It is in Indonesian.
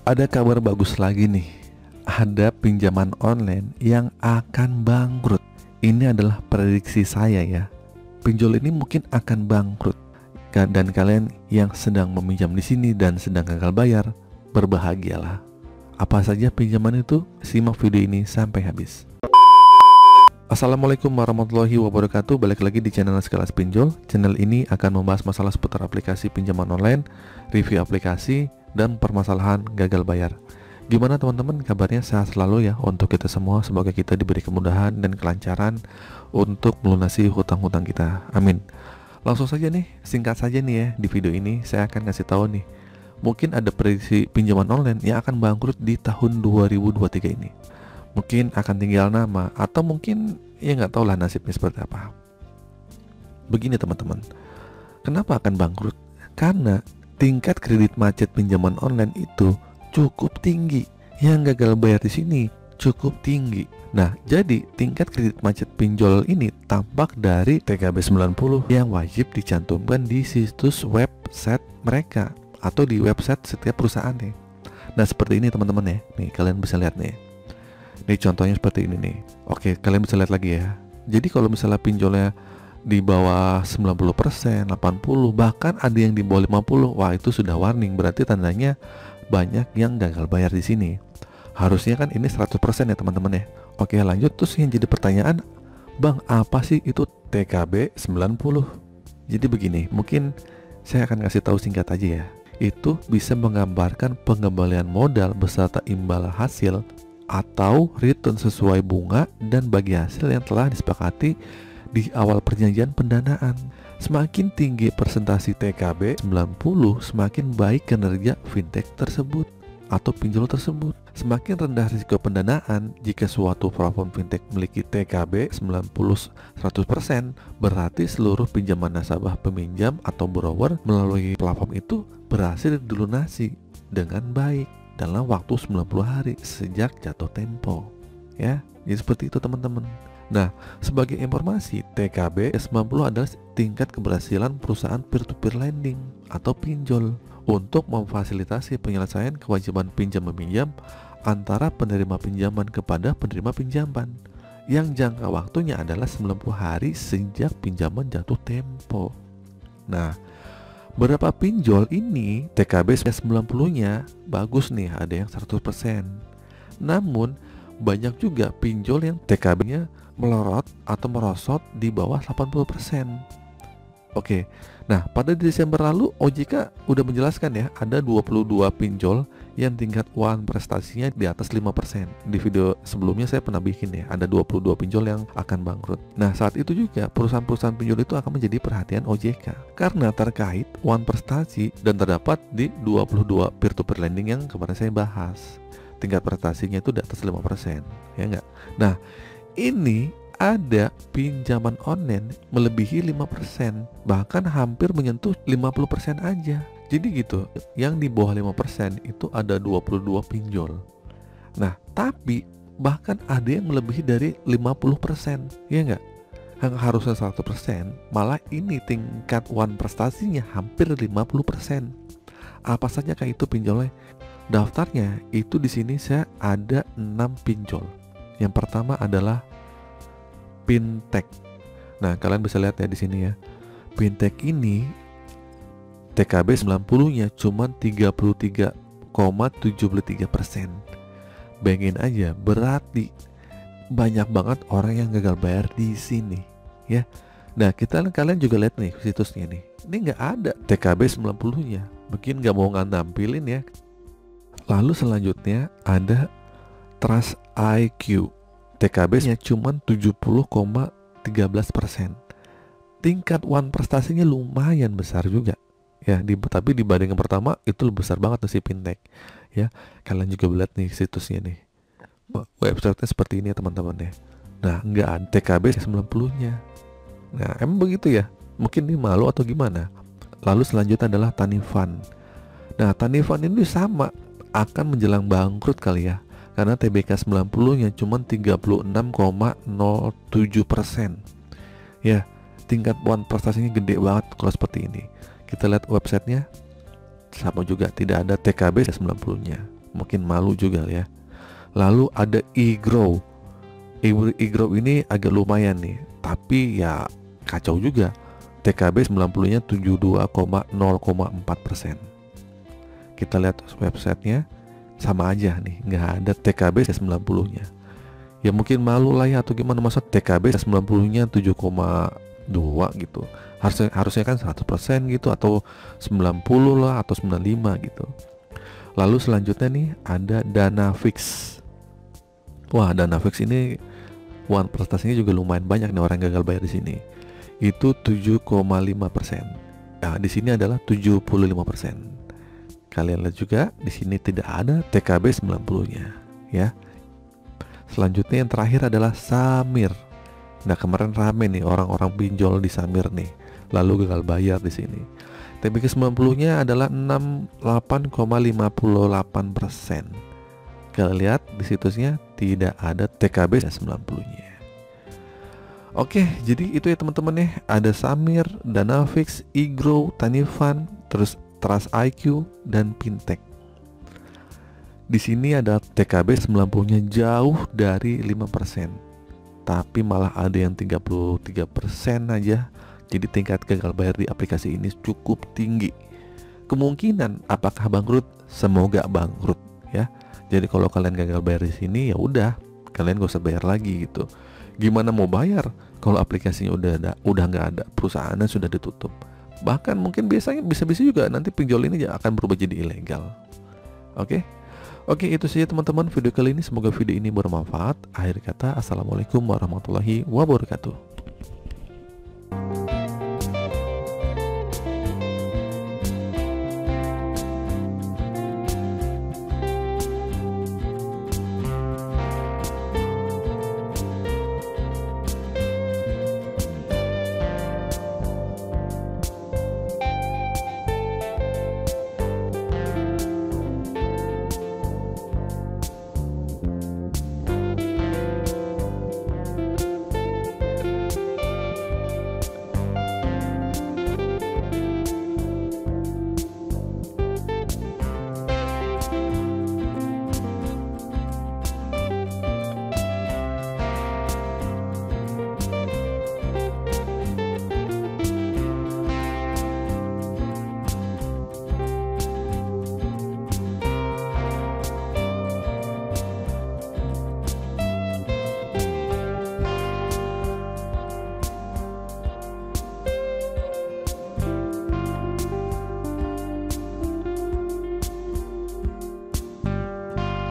Ada kabar bagus lagi nih. Ada pinjaman online yang akan bangkrut. Ini adalah prediksi saya ya. Pinjol ini mungkin akan bangkrut. Dan kalian yang sedang meminjam di sini dan sedang gagal bayar, berbahagialah. Apa saja pinjaman itu? Simak video ini sampai habis. Assalamualaikum warahmatullahi wabarakatuh. Balik lagi di channel Sekelas Pinjol. Channel ini akan membahas masalah seputar aplikasi pinjaman online, review aplikasi, dan permasalahan gagal bayar. Gimana teman-teman, kabarnya sehat selalu ya untuk kita semua. Semoga kita diberi kemudahan dan kelancaran untuk melunasi hutang-hutang kita. Amin. Langsung saja nih, singkat saja nih ya, di video ini saya akan ngasih tahu nih, mungkin ada prediksi pinjaman online yang akan bangkrut di tahun 2023 ini. Mungkin akan tinggal nama, atau mungkin ya nggak tahu lah nasibnya seperti apa. Begini teman-teman, kenapa akan bangkrut? Karena tingkat kredit macet pinjaman online itu cukup tinggi. Yang gagal bayar di sini cukup tinggi. Nah, jadi tingkat kredit macet pinjol ini tampak dari TKB 90 yang wajib dicantumkan di situs website mereka atau di website setiap perusahaan nih. Nah, seperti ini teman-teman ya. Nih, kalian bisa lihat nih. Nih contohnya seperti ini nih. Oke, kalian bisa lihat lagi ya. Jadi kalau misalnya pinjolnya di bawah 90%, 80%, bahkan ada yang di bawah 50%, wah itu sudah warning, berarti tandanya banyak yang gagal bayar di sini. Harusnya kan ini 100% ya teman-teman ya. Oke, lanjut. Terus yang jadi pertanyaan, Bang, apa sih itu TKB 90? Jadi begini, mungkin saya akan kasih tahu singkat aja ya. Itu bisa menggambarkan pengembalian modal beserta imbal hasil atau return sesuai bunga dan bagi hasil yang telah disepakati di awal perjanjian pendanaan. Semakin tinggi persentase TKB 90, semakin baik kinerja fintech tersebut atau pinjol tersebut. Semakin rendah risiko pendanaan. Jika suatu platform fintech memiliki TKB 90-100%, berarti seluruh pinjaman nasabah peminjam atau borrower melalui platform itu berhasil dilunasi dengan baik dalam waktu 90 hari sejak jatuh tempo. Ya, jadi seperti itu teman-teman. Nah, sebagai informasi, TKB 90 adalah tingkat keberhasilan perusahaan peer-to-peer lending atau pinjol untuk memfasilitasi penyelesaian kewajiban pinjam-meminjam antara penerima pinjaman kepada penerima pinjaman yang jangka waktunya adalah 90 hari sejak pinjaman jatuh tempo. Nah, beberapa pinjol ini TKB 90-nya bagus nih, ada yang 100%. Namun, banyak juga pinjol yang TKB-nya melorot atau merosot di bawah 80%. Oke, nah pada Desember lalu OJK udah menjelaskan ya, ada 22 pinjol yang tingkat one prestasinya di atas 5%. Di video sebelumnya saya pernah bikin ya, ada 22 pinjol yang akan bangkrut. Nah, saat itu juga perusahaan-perusahaan pinjol itu akan menjadi perhatian OJK karena terkait one prestasi dan terdapat di 22 peer-to-peer lending yang kemarin saya bahas. Tingkat prestasinya itu di atas 5%, ya enggak? Nah, ini ada pinjaman online melebihi 5%, bahkan hampir menyentuh 50% aja. Jadi gitu, yang di bawah 5% itu ada 22 pinjol. Nah, tapi bahkan ada yang melebihi dari 50%, ya enggak? Yang harusnya 100%, malah ini tingkat one prestasinya hampir 50%. Apa saja kayak itu pinjolnya? Daftarnya itu di sini saya ada 6 pinjol. Yang pertama adalah fintech. Nah, kalian bisa lihat ya di sini ya. Fintech ini TKB 90-nya cuma 33,73%. Bayangin aja, berarti banyak banget orang yang gagal bayar di sini, ya. Nah, kalian juga lihat nih situsnya nih. Ini nggak ada TKB 90-nya. Mungkin nggak mau nampilin ya. Lalu selanjutnya ada Trust IQ. TKB-nya cuma 70,13%. Tingkat one prestasinya lumayan besar juga. Ya, tapi dibanding yang pertama itu lebih besar banget tuh si fintech. Ya, kalian juga lihat nih situsnya nih. Website-nya seperti ini ya teman-teman ya. Nah, nggak ada TKB 90-nya. Nah, emang begitu ya? Mungkin ini malu atau gimana? Lalu selanjutnya adalah Tanifan. Nah, Tanifan ini sama, akan menjelang bangkrut kali ya. Karena TBK 90-nya cuma 36,07%. Ya, tingkat one prestasinya gede banget kalau seperti ini. Kita lihat websitenya, sama juga tidak ada TKB 90-nya. mungkin malu juga ya. Lalu ada eGrow. eGrow ini agak lumayan nih, tapi ya kacau juga. TKB 90-nya 72,0,4%. Kita lihat websitenya, sama aja nih, nggak ada TKB 90-nya. Ya mungkin malu lah ya, atau gimana, masa TKB 90-nya 7,2 gitu. Harusnya kan 100% gitu, atau 90 lah, atau 95 gitu. Lalu selanjutnya nih ada Dynafix. Wah, Dynafix ini prestasinya juga lumayan banyak nih orang gagal bayar di sini. Itu 7,5%. Nah, di sini adalah 75%. Kalian lihat juga di sini tidak ada TKB 90-nya, ya. Selanjutnya yang terakhir adalah Samir. Nah, kemarin rame nih orang-orang pinjol di Samir nih, lalu gagal bayar di sini. TBK 90-nya adalah 68,58%. Kalian lihat di situsnya tidak ada TKB 90-nya. Oke, jadi itu ya teman-teman ya. Ada Samir, Dynafix, eGrow, Tanifan, terus Trust IQ dan Fintech. Di sini ada TKB 90-nya jauh dari 5%. Tapi malah ada yang 33% aja. Jadi tingkat gagal bayar di aplikasi ini cukup tinggi. Kemungkinan apakah bangkrut? Semoga bangkrut ya. Jadi kalau kalian gagal bayar di sini, ya udah, kalian gak usah bayar lagi gitu. Gimana mau bayar kalau aplikasinya udah nggak ada, perusahaannya sudah ditutup. Bahkan mungkin bisa juga nanti pinjol ini akan berubah jadi ilegal. Oke, itu saja teman-teman video kali ini. Semoga video ini bermanfaat. Akhir kata, assalamualaikum warahmatullahi wabarakatuh.